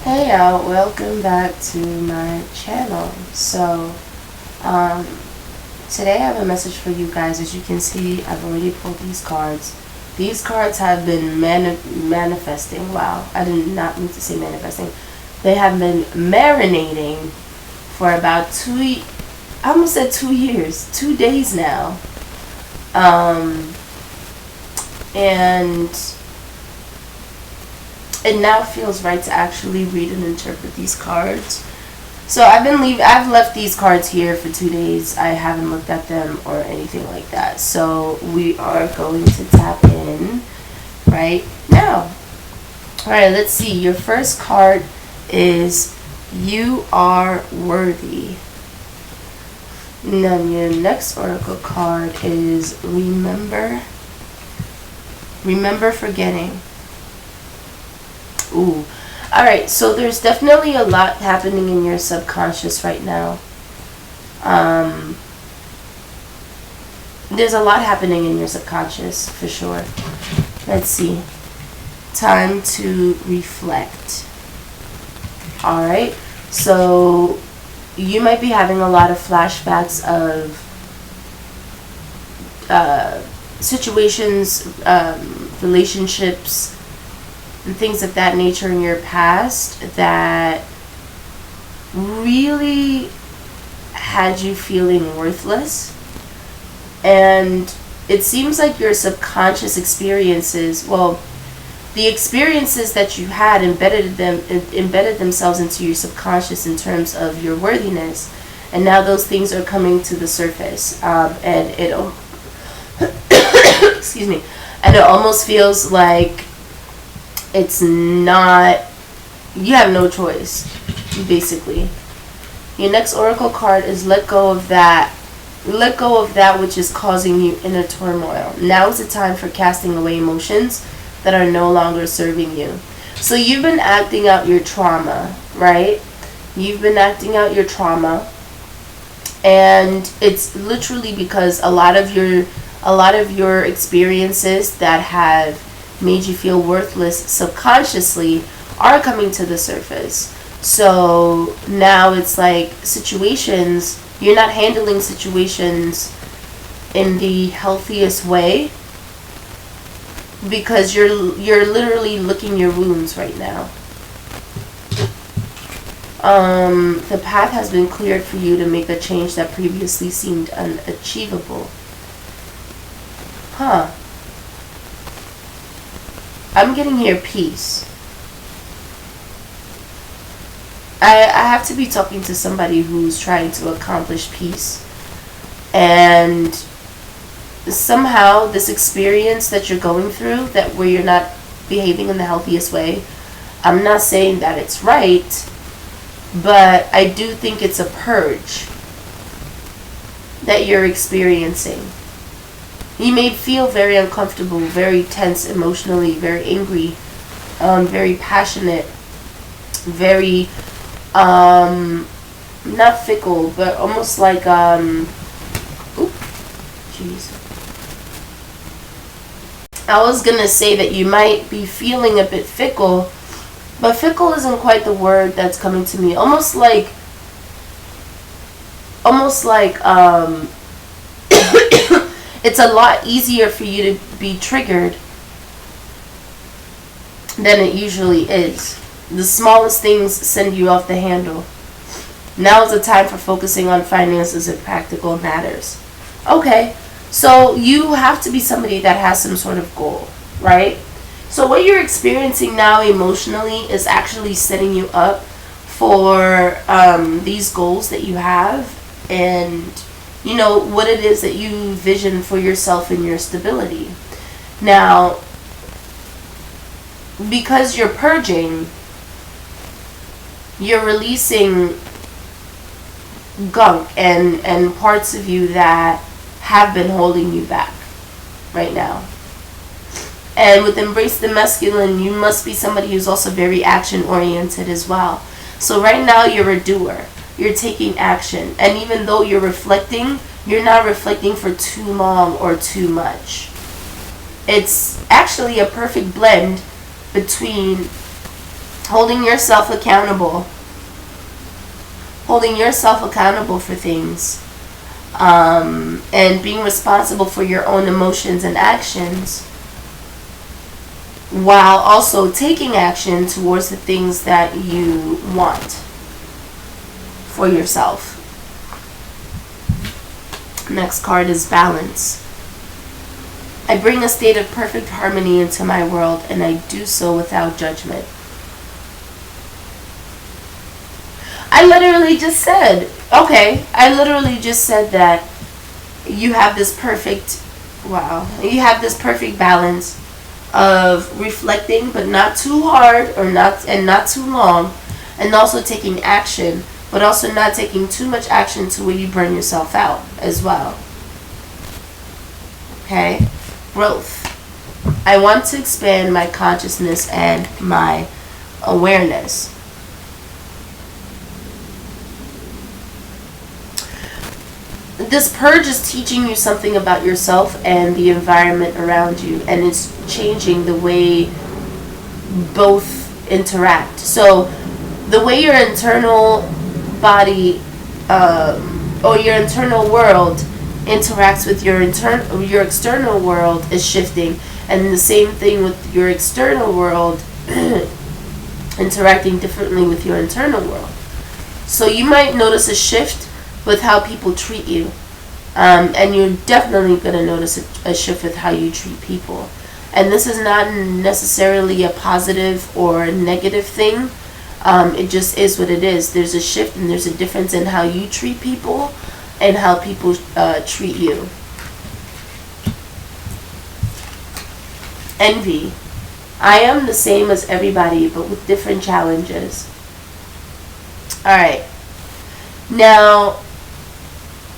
Hey y'all, welcome back to my channel. Um, Today I have a message for you guys. As you can see, I've already pulled these cards. These cards have been manifesting. Wow, I did not mean to say manifesting. They have been marinating for about I almost said 2 years, 2 days now. And it now feels right to actually read and interpret these cards. So I've left these cards here for 2 days. I haven't looked at them or anything like that. So we are going to tap in right now. Alright, let's see. Your first card is You Are Worthy. And then your next oracle card is Remember Forgetting. Ooh. Alright, so there's definitely a lot happening in your subconscious right now. There's a lot happening in your subconscious, for sure. Let's see. Time to reflect. Alright, so you might be having a lot of flashbacks of situations, relationships, and things of that nature in your past that really had you feeling worthless. And it seems like your subconscious experiences, the experiences that you had embedded themselves into your subconscious in terms of your worthiness, and now those things are coming to the surface, and it excuse me, and it almost feels like it's not, you have no choice, basically. Your next oracle card is let go of that which is causing you inner turmoil. Now is the time for casting away emotions that are no longer serving you. So you've been acting out your trauma, right? You've been acting out your trauma, and it's literally because a lot of your experiences that have made you feel worthless subconsciously are coming to the surface. So now it's like situations, you're not handling situations in the healthiest way because you're literally licking your wounds right now. The path has been cleared for you to make a change that previously seemed unachievable. Huh. I'm getting here peace. I have to be talking to somebody who's trying to accomplish peace. And somehow this experience that you're going through, that where you're not behaving in the healthiest way, I'm not saying that it's right, but I do think it's a purge that you're experiencing. You may feel very uncomfortable, very tense emotionally, very angry, very passionate, very, not fickle, but almost like, jeez. I was gonna say that you might be feeling a bit fickle, but fickle isn't quite the word that's coming to me. Almost like, it's a lot easier for you to be triggered than it usually is. The smallest things send you off the handle. Now is the time for focusing on finances and practical matters. Okay, so you have to be somebody that has some sort of goal, right? So what you're experiencing now emotionally is actually setting you up for these goals that you have, and you know what it is that you vision for yourself and your stability. Now, because you're purging, you're releasing gunk and parts of you that have been holding you back right now. And with Embrace the Masculine, you must be somebody who's also very action oriented as well. So right now you're a doer. You're taking action. And even though you're reflecting, you're not reflecting for too long or too much. It's actually a perfect blend between Holding yourself accountable. Holding yourself accountable for things. And being responsible for your own emotions and actions, while also taking action towards the things that you want for yourself. Next card is balance. I bring a state of perfect harmony into my world, and I do so without judgment. I literally just said that you have this perfect, you have this perfect balance of reflecting, but not too hard or not too long, and also taking action, but also not taking too much action to where you burn yourself out as well. Okay? Growth. I want to expand my consciousness and my awareness. This purge is teaching you something about yourself and the environment around you, and it's changing the way both interact. So the way your internal body or your internal world interacts with your external world is shifting, and the same thing with your external world interacting differently with your internal world. So you might notice a shift with how people treat you, and you're definitely going to notice a shift with how you treat people. And this is not necessarily a positive or negative thing. It just is what it is. There's a shift and there's a difference in how you treat people and how people treat you. Envy. I am the same as everybody, but with different challenges. Alright. Now,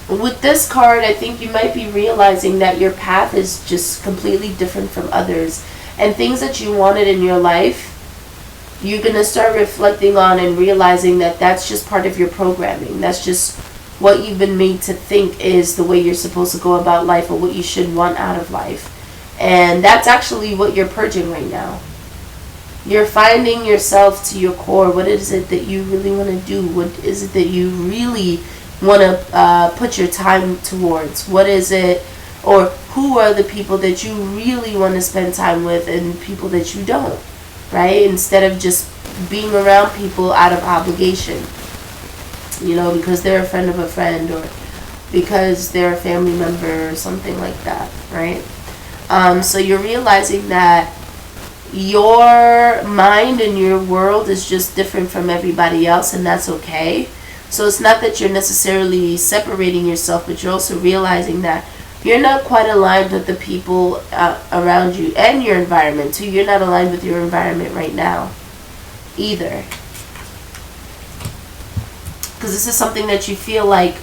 with this card, I think you might be realizing that your path is just completely different from others. And things that you wanted in your life, you're going to start reflecting on and realizing that that's just part of your programming. That's just what you've been made to think is the way you're supposed to go about life, or what you should want out of life. And that's actually what you're purging right now. You're finding yourself to your core. What is it that you really want to do? What is it that you really want to put your time towards? What is it, or who are the people that you really want to spend time with, and people that you don't, right? Instead of just being around people out of obligation, because they're a friend of a friend, or because they're a family member, or something like that, right? So you're realizing that your mind and your world is just different from everybody else, and that's okay. So it's not that you're necessarily separating yourself, but you're also realizing that you're not quite aligned with the people around you and your environment too. You're not aligned with your environment right now either. Because this is something that you feel like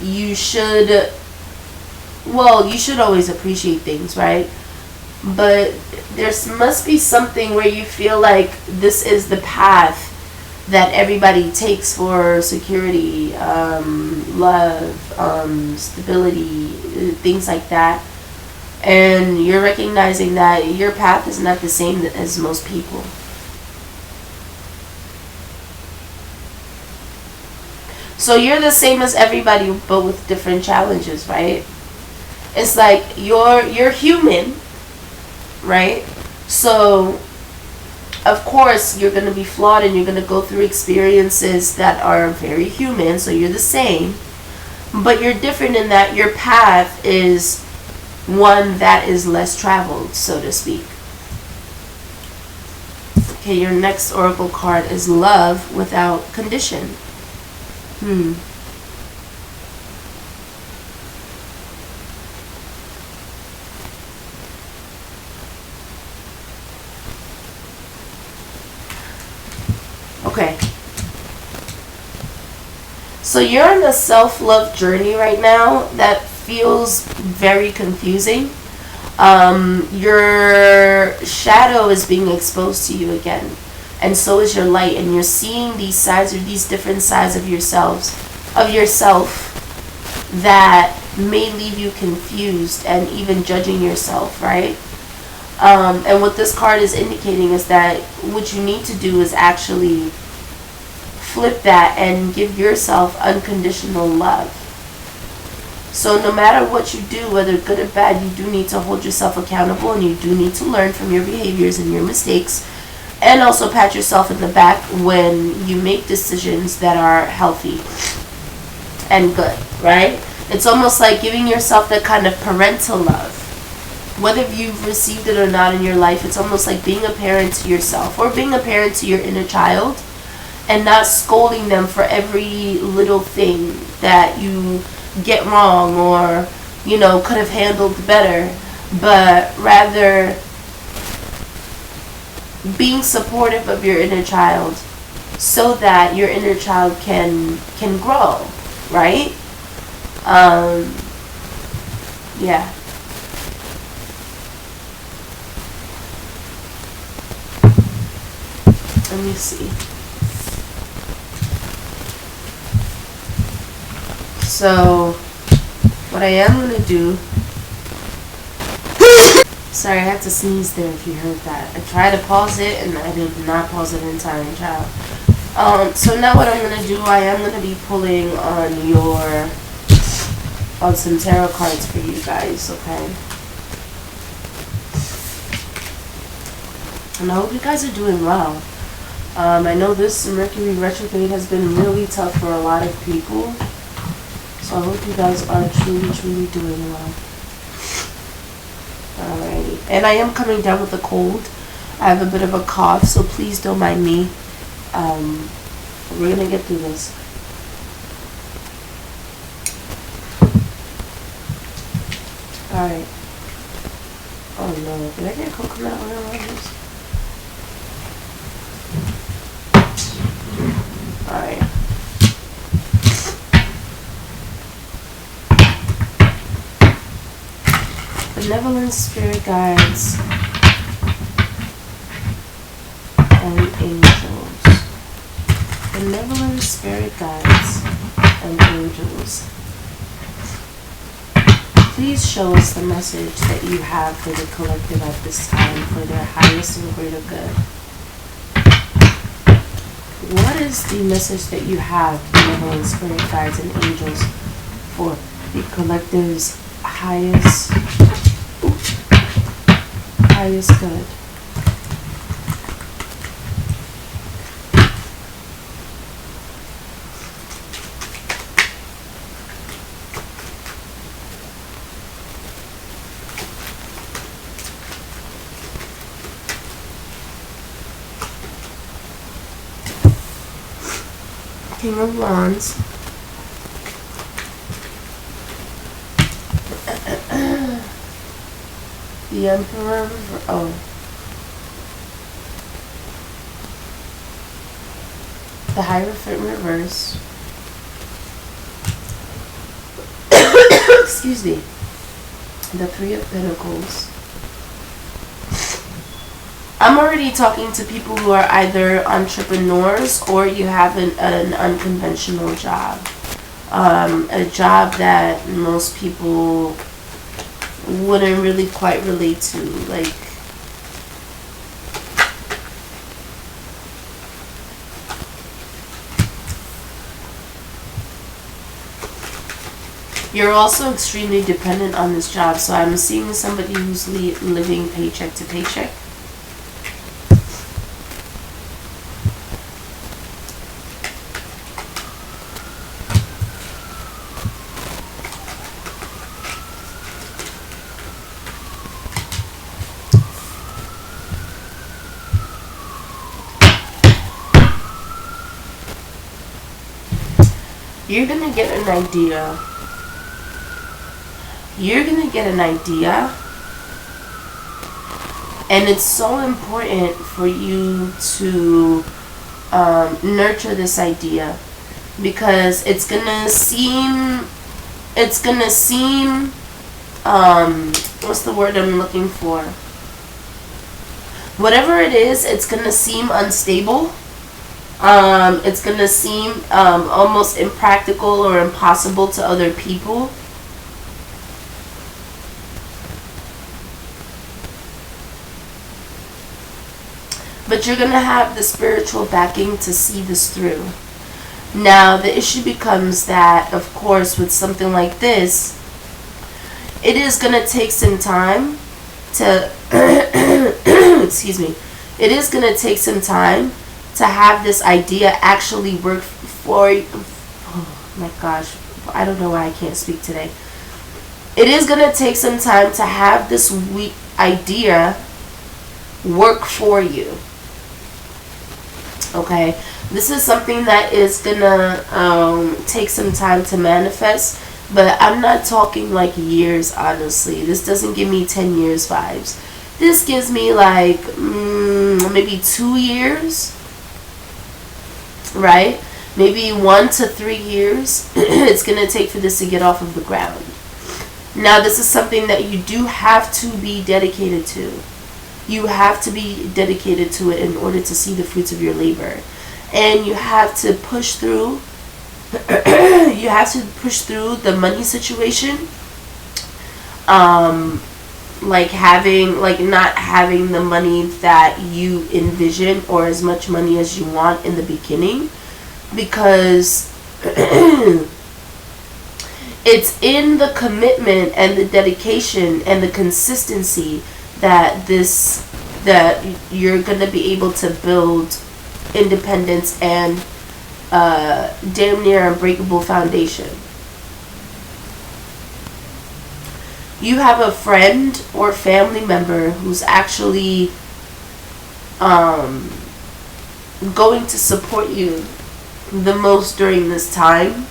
you should always appreciate things, right? But there must be something where you feel like this is the path that everybody takes for security, love, stability, things like that. And you're recognizing that your path is not the same as most people. So you're the same as everybody, but with different challenges, right? It's like you're human, right? So of course you're going to be flawed, and you're going to go through experiences that are very human. So you're the same, but you're different in that your path is one that is less traveled, so to speak. Okay, your next oracle card is love without condition. Okay. So you're on a self-love journey right now that feels very confusing. Your shadow is being exposed to you again, and so is your light, and you're seeing these sides, or these different sides of yourself that may leave you confused and even judging yourself, right? And what this card is indicating is that what you need to do is actually flip that and give yourself unconditional love. So no matter what you do, whether good or bad, you do need to hold yourself accountable, and you do need to learn from your behaviors and your mistakes, and also pat yourself in the back when you make decisions that are healthy and good, right? It's almost like giving yourself that kind of parental love. Whether you've received it or not in your life, it's almost like being a parent to yourself or being a parent to your inner child, and not scolding them for every little thing that you get wrong or, could have handled better, but rather being supportive of your inner child so that your inner child can grow, right? Yeah. Let me see. So, what I am going to do... Sorry, I had to sneeze there if you heard that. I tried to pause it and I did not pause it in time, child. So now what I'm going to do, I am going to be pulling on some tarot cards for you guys, okay? And I hope you guys are doing well. I know this Mercury retrograde has been really tough for a lot of people. So I hope you guys are truly, truly doing well. Alrighty. And I am coming down with a cold. I have a bit of a cough, so please don't mind me. We're going to get through this. Alright. Oh no. Did I get coconut oil on this? Alright. Benevolent spirit guides and angels. Benevolent spirit guides and angels. Please show us the message that you have for the collective at this time for their highest and greater good. What is the message that you have, benevolent spirit guides and angels, for the collective's highest good? King of Wands. The Emperor. The Hierophant reverse. Excuse me. The Three of Pentacles. I'm already talking to people who are either entrepreneurs or you have an unconventional job. A job that most people wouldn't really quite relate to. Like, you're also extremely dependent on this job. So I'm seeing somebody who's living paycheck to paycheck. You're going to get an idea. You're going to get an idea. And it's so important for you to nurture this idea. Because it's going to seem, what's the word I'm looking for? Whatever it is, it's going to seem unstable. It's going to seem almost impractical or impossible to other people. But you're going to have the spiritual backing to see this through. Now, the issue becomes that, of course, with something like this, it is going to take some time to, excuse me, it is going to take some time to have this idea actually work for you. Oh my gosh, I don't know why I can't speak today. It is going to take some time to have this idea work for you. Okay, this is something that is gonna take some time to manifest, but I'm not talking like years, honestly. This doesn't give me 10 years vibes. This gives me like maybe 2 years, right? Maybe 1 to 3 years it's gonna take for this to get off of the ground. Now, this is something that you do have to be dedicated to. You have to be dedicated to it in order to see the fruits of your labor. And you have to push through you have to push through the money situation. Like not having the money that you envision, or as much money as you want in the beginning, because it's in the commitment and the dedication and the consistency that you're going to be able to build independence and damn near unbreakable foundation. You have a friend or family member who's actually going to support you the most during this time.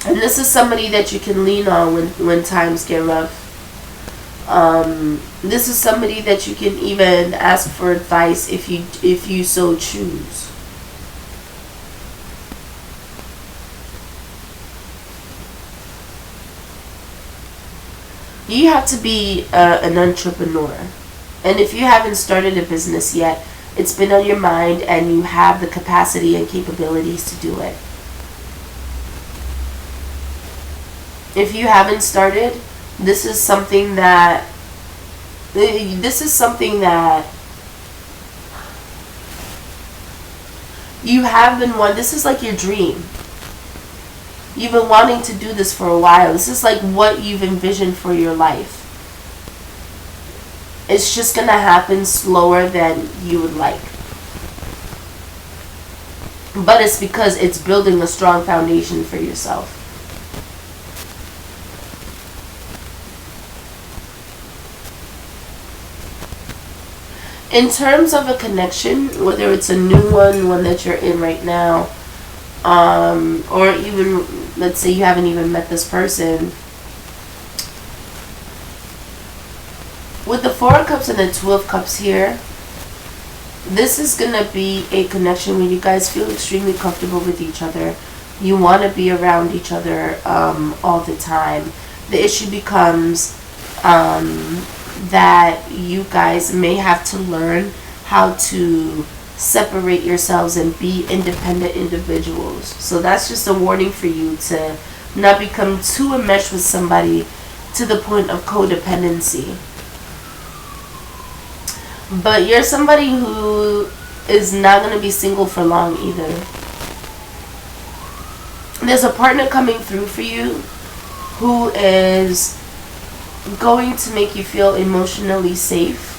And this is somebody that you can lean on when times get rough. This is somebody that you can even ask for advice if you so choose. You have to be an entrepreneur. And if you haven't started a business yet, it's been on your mind and you have the capacity and capabilities to do it. If you haven't started, this is something that you have been wanting. This is like your dream. You've been wanting to do this for a while. This is like what you've envisioned for your life. It's just going to happen slower than you would like. But it's because it's building a strong foundation for yourself. In terms of a connection, whether it's a new one that you're in right now, or even, let's say you haven't even met this person, with the Four of Cups and the Two of Cups here, this is going to be a connection where you guys feel extremely comfortable with each other. You want to be around each other all the time. The issue becomes that you guys may have to learn how to separate yourselves and be independent individuals. So that's just a warning for you to not become too enmeshed with somebody to the point of codependency. But you're somebody who is not going to be single for long either. There's a partner coming through for you who is going to make you feel emotionally safe.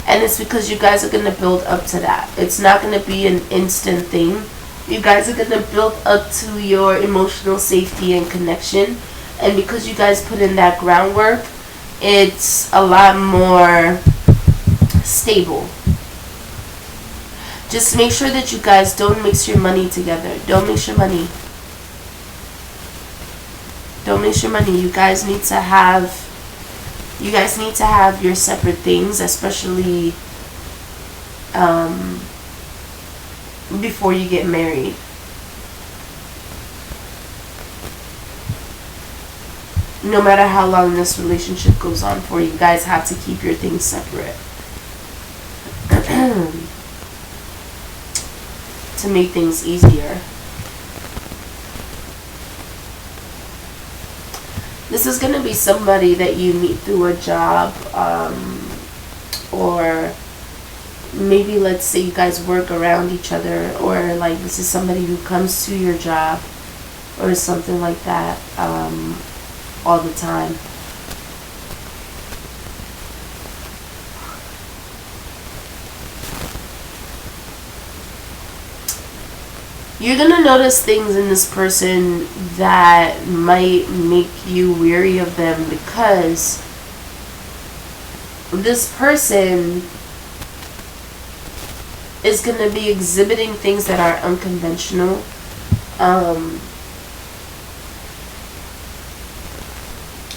And it's because you guys are going to build up to that. It's not going to be an instant thing. You guys are going to build up to your emotional safety and connection. And because you guys put in that groundwork, it's a lot more stable. Just make sure that you guys don't mix your money together. Don't mix your money. Don't mix your money. You guys need to have your separate things, especially before you get married. No matter how long this relationship goes on for, you guys have to keep your things separate to make things easier. This is going to be somebody that you meet through a job, or maybe let's say you guys work around each other, or like this is somebody who comes to your job or something like that all the time. You're gonna notice things in this person that might make you weary of them, because this person is gonna be exhibiting things that are unconventional.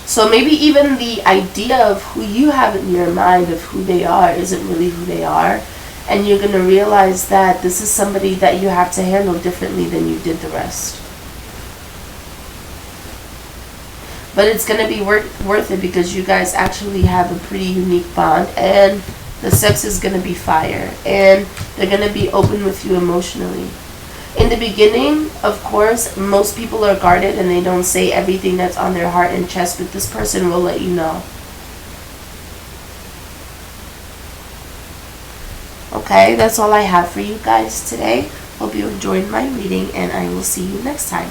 So maybe even the idea of who you have in your mind of who they are isn't really who they are. And you're going to realize that this is somebody that you have to handle differently than you did the rest. But it's going to be worth it, because you guys actually have a pretty unique bond. And the sex is going to be fire. And they're going to be open with you emotionally. In the beginning, of course, most people are guarded and they don't say everything that's on their heart and chest. But this person will let you know. Okay, that's all I have for you guys today. Hope you enjoyed my reading, and I will see you next time.